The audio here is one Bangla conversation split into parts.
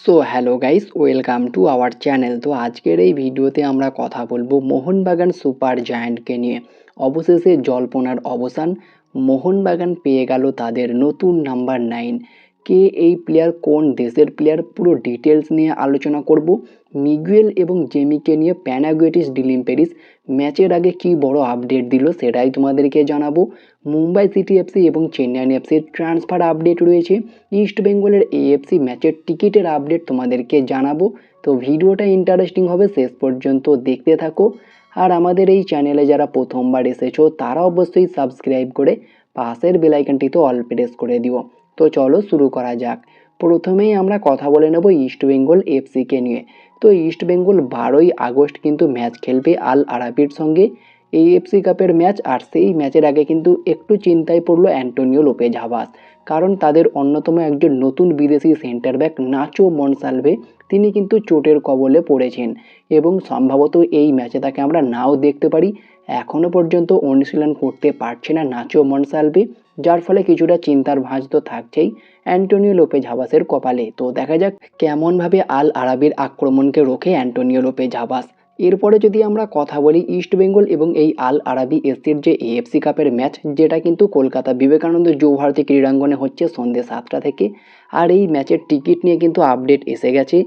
So hello guys, welcome to our channel. তো আজকের এই ভিডিওতে আমরা কথা বলবো মোহনবাগান সুপার জায়ান্টকে নিয়ে। অবশেষে জল্পনার অবসান, মোহনবাগান পেয়ে গেল তাদের নতুন নাম্বার 9। কে এই প্লেয়ার, কোন দেশের প্লেয়ার, পুরো ডিটেলস নিয়ে আলোচনা করব। মিগুয়েল এবং জেমিকে নিয়ে প্যানাগুয়েটিস ডিলিম্পেরিস ম্যাচের আগে কি বড় আপডেট দিল সেটাই তোমাদেরকে জানাবো। মুম্বাই সিটি এফসি এবং চেন্নাই এফসির ট্রান্সফার আপডেট রয়েছে। ইস্ট বেঙ্গলের এএফসি ম্যাচের টিকিটের আপডেট তোমাদেরকে জানাবো। তো ভিডিওটা ইন্টারেস্টিং হবে, শেষ পর্যন্ত দেখতে থাকো। আর আমাদের এই চ্যানেলে যারা প্রথমবার এসেছো তারা অবশ্যই সাবস্ক্রাইব করে পাশের বেল আইকনটিতে অল প্রেস করে দিও। তো চলো শুরু করা যাক। প্রথমেই আমরা কথা বলে নেব ইস্ট বেঙ্গল এফসিকে নিয়ে। তো ইস্ট বেঙ্গল 12ই আগস্ট কিন্তু ম্যাচ খেলবে আল আরাবির সঙ্গে, এএফসি কাপের ম্যাচ। আর সেই ম্যাচের আগে কিন্তু একটু চিন্তায় পড়লো অ্যান্টোনিও লোপেজ হাবাস, কারণ তাদের অন্যতম একজন নতুন বিদেশি সেন্টার ব্যাক নাচো মনসালভে তিনি কিন্তু চোটের কবলে পড়েছেন এবং সম্ভবত এই ম্যাচে তাকে আমরা নাও দেখতে পারি। এখনও পর্যন্ত অনুশীলন করতে পারছে না নাচো মনসালভে, যার ফলে কিছুটা চিন্তার ভাঁজ তো থাকছেই অ্যান্টোনিও লোপেজ হাবাসের কপালে। তো দেখা যাক কেমনভাবে আল আরাবির আক্রমণকে রোখে অ্যান্টোনিও লোপেজ হাবাস। এরপরে যদি আমরা কথা বলি ইস্ট বেঙ্গল এবং এই আল আরাবি এসির যে এএফসি কাপের ম্যাচ, যেটা কিন্তু কলকাতা বিবেকানন্দ যুবভারতী ক্রীড়াঙ্গনে হচ্ছে সন্ধ্যে 7টা থেকে। আর এই ম্যাচের টিকিট নিয়ে কিন্তু আপডেট এসে গেছে।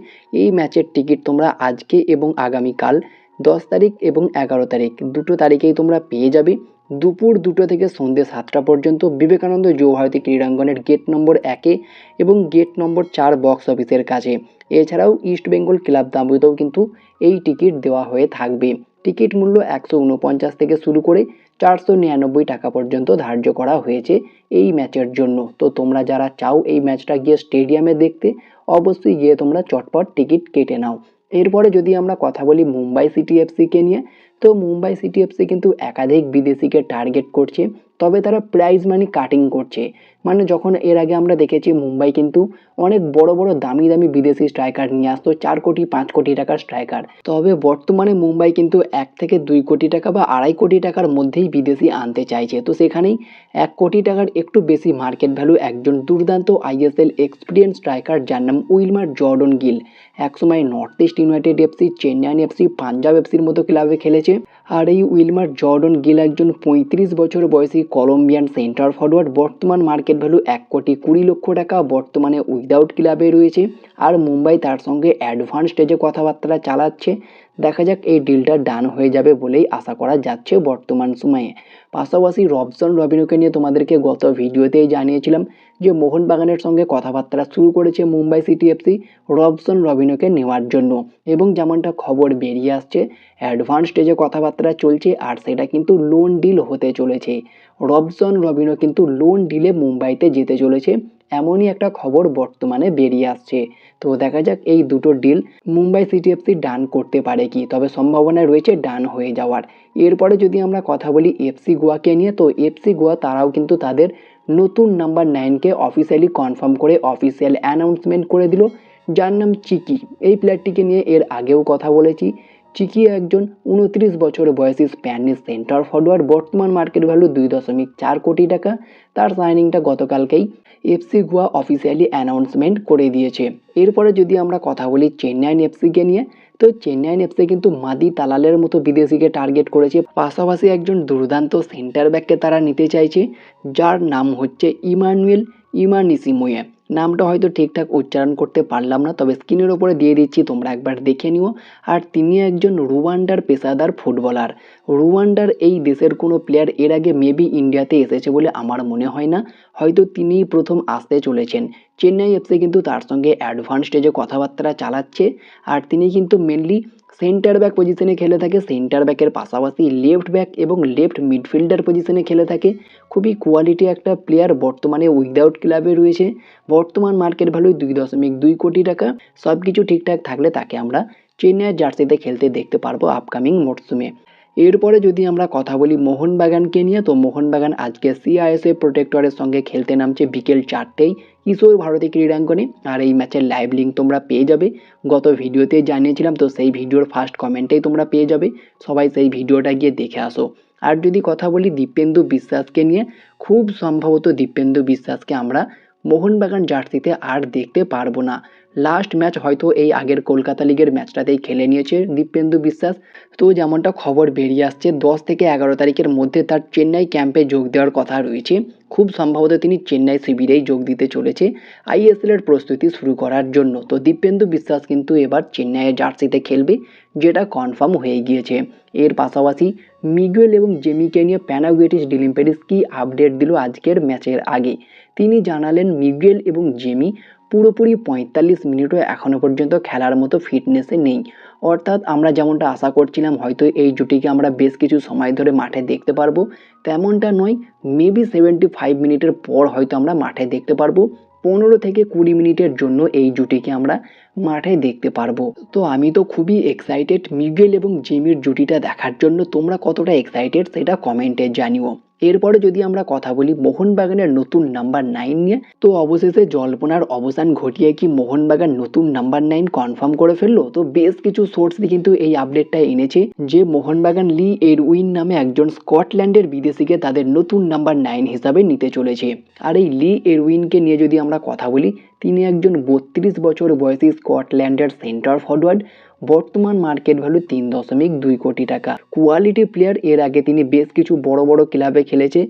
এই ম্যাচের টিকিট তোমরা আজকে এবং আগামীকাল 10 তারিখ এবং 11 তারিখ দুটো তারিখেই তোমরা পেয়ে যাবে। দুপুর 2টো থেকে সন্ধ্যে 7টা পর্যন্ত বিবেকানন্দ যুবভারতী ক্রীড়াঙ্গনের গেট নম্বর 1-এ এবং গেট নম্বর 4 বক্স অফিসের কাছে। এছাড়াও ইস্ট বেঙ্গল ক্লাব দাবিতেও কিন্তু এই টিকিট দেওয়া হয়ে থাকবে। টিকিট মূল্য 149 থেকে শুরু করে 499 টাকা পর্যন্ত ধার্য করা হয়েছে এই ম্যাচের জন্য। তো তোমরা যারা চাও এই ম্যাচটা গিয়ে স্টেডিয়ামে দেখতে, অবশ্যই গিয়ে তোমরা চটপট টিকিট কেটে নাও। এরপরে যদি আমরা কথা বলি মুম্বাই সিটি এফসিকে নিয়ে, তো মুম্বাই সিটি এফসি কিন্তু একাধিক বিদেশিকে টার্গেট করছে, তবে তারা প্রাইজ মানি কাটিং করছে। মানে যখন এর আগে আমরা দেখেছি মুম্বাই কিন্তু অনেক বড় বড় দামি দামি বিদেশি স্ট্রাইকার নিয়ে আসতো, 4 কোটি 5 কোটি টাকার স্ট্রাইকার। তবে বর্তমানে মুম্বাই কিন্তু 1 থেকে 2 কোটি টাকা বা 2.5 কোটি টাকার মধ্যেই বিদেশি আনতে চাইছে। তো সেখানেই 1 কোটি টাকার একটু বেশি মার্কেট ভ্যালু একজন দুর্দান্ত আইএসএল এক্সপিরিয়েন্স স্ট্রাইকার, যার নাম উইলমার জর্ডন গিল। একসময় North East United FC, Chennai FC, Punjab এফসির মতো ক্লাবে খেলেছে। আর এই উইলমার জর্ডন গিল একজন 35 বছর বয়সী কলম্বিয়ান সেন্টার ফরওয়ার্ড। বর্তমান মার্কেট ভ্যালু 1 কোটি 20 লক্ষ টাকা। বর্তমানে উইদাউট ক্লাবে রয়েছে। আর মুম্বাই তার সঙ্গে অ্যাডভান্স স্টেজে কথাবার্তা চালাচ্ছে। দেখা যাক এই ডিলটা ডান হয়ে যাবে বলেই আশা করা যাচ্ছে বর্তমান সময়ে। পাশাপাশি রবসন রবিনোকে নিয়ে তোমাদেরকে গত ভিডিওতেই জানিয়েছিলাম যে মোহনবাগানের সঙ্গে কথাবার্তা শুরু করেছে মুম্বাই সিটি এফসি রবসন রবিনোকে নেওয়ার জন্য, এবং যেমনটা খবর বেরিয়ে আসছে অ্যাডভান্স স্টেজে কথাবার্তা চলছে আর সেটা কিন্তু লোন ডিল হতে চলেছে। রবসন রবিনো কিন্তু লোন ডিলে মুম্বাইতে যেতে চলেছে, এমনই একটা খবর বর্তমানে বেরিয়ে আসছে। তো দেখা যাক এই দুটো ডিল মুম্বাই সিটি এফসি ডান করতে পারে কি, তবে সম্ভাবনা রয়েছে ডান হয়ে যাওয়ার। এরপরে যদি আমরা কথা বলি এফসি গোয়াকে নিয়ে, তো এফসি গোয়া তারাও কিন্তু তাদের নতুন নাম্বার 9কে অফিসিয়ালি কনফার্ম করে অফিসিয়াল অ্যানাউন্সমেন্ট করে দিল, যার নাম চিকি। এই প্লেয়ারটিকে নিয়ে এর আগেও কথা বলেছি। চিকি একজন 29 বছর বয়সী স্প্যানিশ সেন্টার ফরওয়ার্ড। বর্তমান মার্কেট ভ্যালু 2.4 কোটি টাকা। তার সাইনিংটা গতকালকেই এফসি গোয়া অফিসিয়ালি অ্যানাউন্সমেন্ট করে দিয়েছে। এরপরে যদি আমরা কথা বলি চেন্নাই এফসিকে নিয়ে, তো চেন্নাই এফসি কিন্তু মাদি তালালের মতো বিদেশিকে টার্গেট করেছে। পাশাপাশি একজন দুর্দান্ত সেন্টার ব্যাককে তারা নিতে চাইছে, যার নাম হচ্ছে ইমানুয়েল ইমানিসিমোয়ে। নামটা হয়তো ঠিকঠাক উচ্চারণ করতে পারলাম না, তবে স্ক্রিনের ওপরে দিয়ে দিচ্ছি, তোমরা একবার দেখে নিও। আর তিনি একজন রুয়ান্ডার পেশাদার ফুটবলার। রুয়ান্ডার এই দেশের কোনো প্লেয়ার এর আগে মেবি ইন্ডিয়াতে এসেছে বলে আমার মনে হয় না, হয়তো তিনিই প্রথম আসতে চলেছেন। চেন্নাই এফসি কিন্তু তার সঙ্গে অ্যাডভান্স স্টেজে কথাবার্তা চালাচ্ছে। আর তিনি কিন্তু মেনলি সেন্টার ব্যাক পজিশনে খেলে থাকে, সেন্টার ব্যাকের পাশাপাশি লেফট ব্যাক এবং লেফট মিডফিল্ডার পজিশনে খেলে থাকে। খুবই কোয়ালিটি একটা প্লেয়ার, বর্তমানে উইদাউট ক্লাবে রয়েছে। বর্তমান মার্কেট ভ্যালু 2.2 কোটি টাকা। সব কিছু ঠিকঠাক থাকলে তাকে আমরা চেন্নাইয়ের জার্সিতে খেলতে দেখতে পারবো আপকামিং মরশুমে। এরপরে যদি আমরা কথা বলি মোহনবাগানকে নিয়ে, তো মোহনবাগান আজকে সিআইএসএফ প্রোটেক্টরের সঙ্গে খেলতে নামছে বিকেল 4টেই কিশোর ভারতী ক্রীড়াঙ্গনে। আর এই ম্যাচের লাইভ লিঙ্ক তোমরা পেয়ে যাবে, গত ভিডিওতে জানিয়েছিলাম, তো সেই ভিডিওর ফার্স্ট কমেন্টেই তোমরা পেয়ে যাবে। সবাই সেই ভিডিওটা গিয়ে দেখে আসো। আর যদি কথা বলি দীপেন্দু বিশ্বাসকে নিয়ে, খুব সম্ভবত দীপেন্দু বিশ্বাসকে আমরা মোহনবাগান জার্সিতে আর দেখতে পারবো না। লাস্ট ম্যাচ হয়তো এই আগের কলকাতা লিগের ম্যাচটাতেই খেলে নিয়েছে দীপেন্দু বিশ্বাস। তো যেমনটা খবর বেরিয়ে আসছে 10 থেকে 11 তারিখের মধ্যে তার চেন্নাই ক্যাম্পে যোগ দেওয়ার কথা রয়েছে। খুব সম্ভবত তিনি চেন্নাই শিবিরেই যোগ দিতে চলেছে আইএসএলের প্রস্তুতি শুরু করার জন্য। তো দীপেন্দু বিশ্বাস কিন্তু এবার চেন্নাইয়ের জার্সিতে খেলবে, যেটা কনফার্ম হয়ে গিয়েছে। এর পাশাপাশি মিগুয়েল এবং জেমিকে নিয়ে প্যানাগুয়েটিস ডিলিম্পেডিস কি আপডেট দিল আজকের ম্যাচের আগে। তিনি জানালেন মিগুয়েল এবং জেমি পুরোপুরি 45 মিনিটও এখনও পর্যন্ত খেলার মতো ফিটনেসে নেই। অর্থাৎ আমরা যেমনটা আশা করছিলাম হয়তো এই জুটিকে আমরা বেশ কিছু সময় ধরে মাঠে দেখতে পারবো, তেমনটা নয়। মেবি 75 মিনিটের পর হয়তো আমরা মাঠে দেখতে পারবো। 15 থেকে 20 মিনিটের জন্য এই জুটিকে আমরা মাঠে দেখতে পারবো। তো আমি তো খুবই এক্সাইটেড মিগুয়েল এবং জেমির জুটিটা দেখার জন্য। তোমরা কতটা এক্সাইটেড সেটা কমেন্টে জানিও। এরপরে যদি আমরা কথা বলি মোহনবাগানের নতুন নাম্বার 9 নিয়ে, তো অবশেষে জল্পনার অবসান ঘটিয়ে কি মোহনবাগান নতুন নাম্বার 9 কনফার্ম করে ফেললো? তো বেশ কিছু সোর্স কিন্তু এই আপডেটটা এনেছে যে মোহনবাগান লি এরউইন নামে একজন স্কটল্যান্ডের বিদেশিকে তাদের নতুন নাম্বার 9 হিসাবে নিতে চলেছে। আর এই লি এরউইনকে নিয়ে যদি আমরা কথা বলি, তিনি একজন 32 বছর বয়সী স্কটল্যান্ডের সেন্টার ফরওয়ার্ড। বর্তমান মার্কেট ভ্যালু 3.2 কোটি টাকা। Quality player. এর আগে তিনি বেশ কিছু বড় বড় ক্লাবে খেলেছে।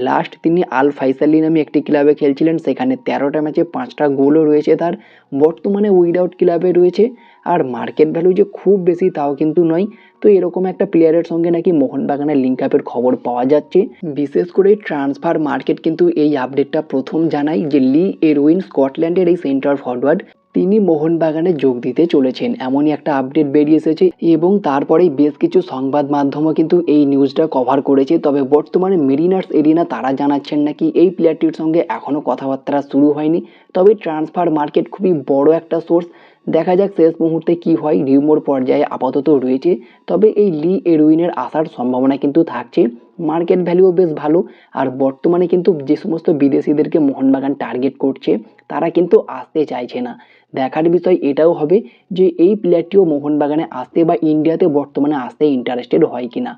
লাস্ট তিনি আল ফাইসালি নামে একটি ক্লাবে খেলছিলেন, সেখানে 13টা ম্যাচে 5টা গোলও রয়েছে তার। বর্তমানে উইদাউট ক্লাবে রয়েছে। আর মার্কেট ভ্যালু যে খুব বেশি তাও কিন্তু নয়। তো এরকম একটা প্লেয়ারের সঙ্গে নাকি মোহনবাগানের লিঙ্ক আপের খবর পাওয়া যাচ্ছে। বিশেষ করে ট্রান্সফার মার্কেট কিন্তু এই আপডেটটা প্রথম জানায় যে লি এরউইন স্কটল্যান্ডের এই সেন্টার ফরওয়ার্ড তিনি মোহনবাগানে যোগ দিতে চলেছেন, এমনই একটা আপডেট বেরিয়ে এসেছে। এবং তারপরেই বেশ কিছু সংবাদ মাধ্যমও কিন্তু এই নিউজটা কভার করেছে। তবে বর্তমানে মেরিনার্স এরিনা তারা জানাচ্ছেন নাকি এই প্লেয়ারটির সঙ্গে এখনও কথাবার্তা শুরু হয়নি। তবে ট্রান্সফার মার্কেট খুবই বড় একটা সোর্স। দেখা যাক শেষ মুহূর্তে কি হয়। রিউমোর পর্যায়ে আপাতত রয়েছে। তবে এই লি এরউইনের আসার সম্ভাবনা কিন্তু থাকছে। মার্কেট ভ্যালুও বেশ ভালো। আর বর্তমানে কিন্তু যে সমস্ত বিদেশিদেরকে মোহনবাগান টার্গেট করছে তারা কিন্তু আসতে চাইছে না। দেখার বিষয় এটাও হবে যে এই প্লেয়ারটিও মোহনবাগানে আসতে বা ইন্ডিয়াতে বর্তমানে আসতে ইন্টারেস্টেড হয় কিনা।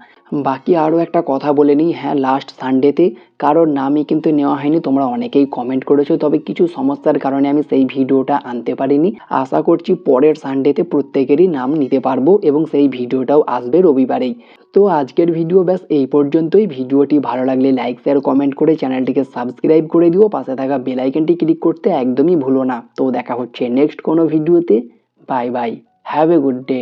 বাকি আরও একটা কথা বলে নিই, হ্যাঁ লাস্ট সানডেতে কারোর নামই কিন্তু নেওয়া হয়নি, তোমরা অনেকেই কমেন্ট করেছো। তবে কিছু সমস্যার কারণে আমি সেই ভিডিওটা আনতে পারিনি। আশা করছি পরের সানডেতে প্রত্যেকেরই নাম নিতে পারবো এবং সেই ভিডিওটাও আসবে রবিবারেই। তো আজকের ভিডিও ব্যাস এই পর্যন্তই। ভিডিওটি ভালো লাগলে লাইক শেয়ার কমেন্ট করে চ্যানেলটিকে সাবস্ক্রাইব করে দিও। পাশে থাকা বেল আইকনটি ক্লিক করতে একদমই ভুলো না। তো দেখা হচ্ছে নেক্সট কোনো ভিডিওতে। Bye bye, have a good day.